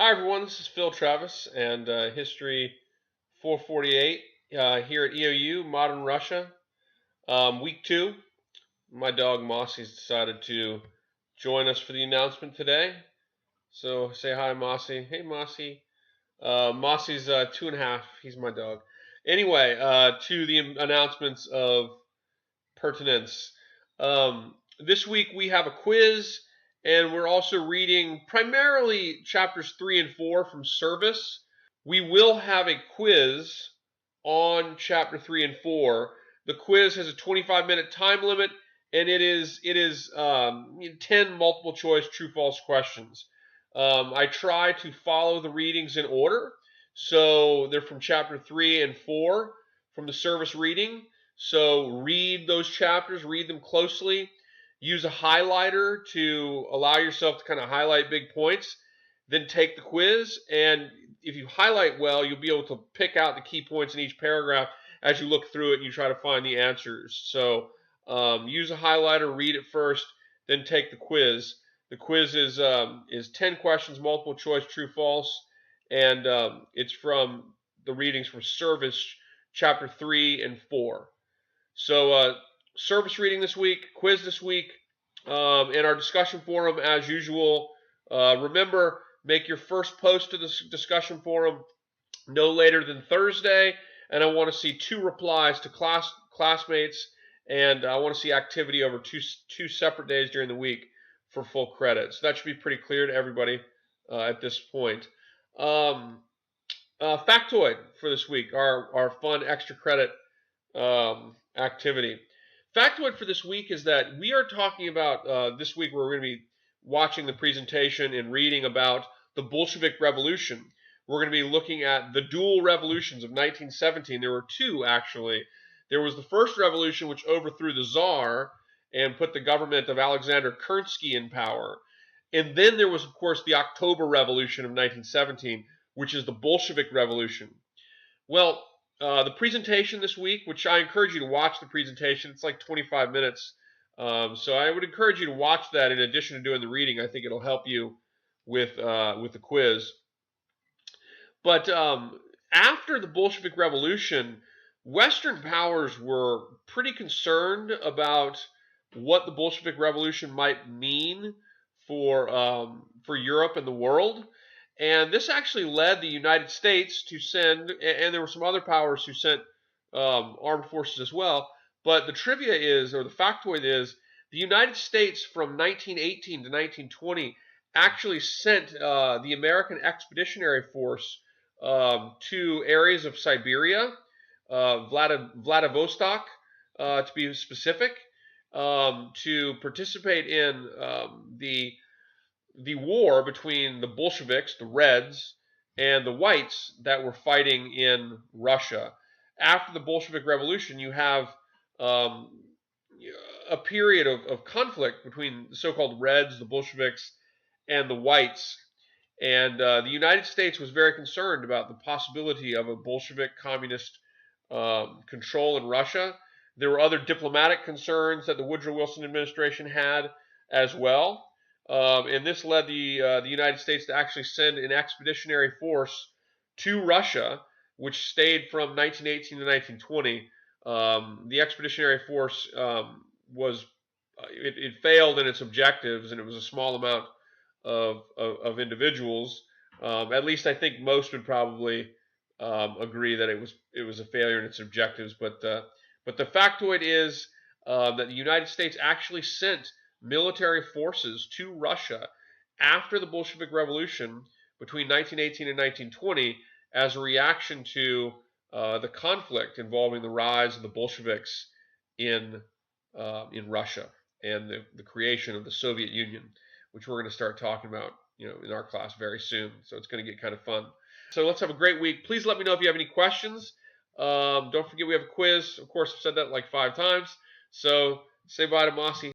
Hi everyone, this is Phil Travis and History 448 here at EOU, Modern Russia. Week 2, my dog Mossy's decided to join us for the announcement today. So say hi, Mossy. Hey, Mossy. Mossy's 2.5. He's my dog. Anyway, to the announcements of pertinence. This week we have a quiz, and we're also reading primarily chapters 3 and 4 from Service. We will have a quiz on chapter 3 and 4. The quiz has a 25-minute time limit, and it is 10 multiple choice true false questions. I try to follow the readings in order, so they're from chapter 3 and 4 from the Service reading. So read those chapters, read them closely. Use a highlighter to allow yourself to kind of highlight big points. Then take the quiz, and if you highlight well, you'll be able to pick out the key points in each paragraph as you look through it and you try to find the answers. So use a highlighter, read it first, then take the quiz. The quiz is 10 questions, multiple choice, true, false, and it's from the readings from Service, chapter 3 and 4. So Service reading this week, quiz this week, and our discussion forum as usual. Remember, make your first post to the discussion forum no later than Thursday, and I want to see 2 replies to classmates, and I want to see activity over two separate days during the week for full credit. So that should be pretty clear to everybody at this point. Factoid for this week, our fun extra credit activity. Factoid for this week is that we are talking about, this week we're going to be watching the presentation and reading about the Bolshevik Revolution. We're going to be looking at the dual revolutions of 1917. There were 2, actually. There was the first revolution, which overthrew the Tsar and put the government of Alexander Kerensky in power. And then there was, of course, the October Revolution of 1917, which is the Bolshevik Revolution. Well, the presentation this week, which I encourage you to watch the presentation, it's like 25 minutes. So I would encourage you to watch that in addition to doing the reading. I think it'll help you with the quiz. But after the Bolshevik Revolution, Western powers were pretty concerned about what the Bolshevik Revolution might mean for Europe and the world. And this actually led the United States to send, and there were some other powers who sent armed forces as well. But the trivia is, or the factoid is, the United States from 1918 to 1920 actually sent the American Expeditionary Force to areas of Siberia, Vladivostok, to be specific, to participate in the war between the Bolsheviks, the Reds, and the Whites that were fighting in Russia. After the Bolshevik Revolution, you have a period of conflict between the so-called Reds, the Bolsheviks, and the Whites. And the United States was very concerned about the possibility of a Bolshevik communist control in Russia. There were other diplomatic concerns that the Woodrow Wilson administration had as well. And this led the United States to actually send an expeditionary force to Russia, which stayed from 1918 to 1920. The expeditionary force it failed in its objectives, and it was a small amount of individuals. At least I think most would probably agree that it was a failure in its objectives. But the factoid is that the United States actually sent military forces to Russia after the Bolshevik Revolution between 1918 and 1920 as a reaction to the conflict involving the rise of the Bolsheviks in Russia and the creation of the Soviet Union, which we're going to start talking about, in our class very soon. So it's going to get kind of fun. So let's have a great week. Please let me know if you have any questions. Don't forget we have a quiz. Of course, I've said that like 5 times. So say bye to Mossy.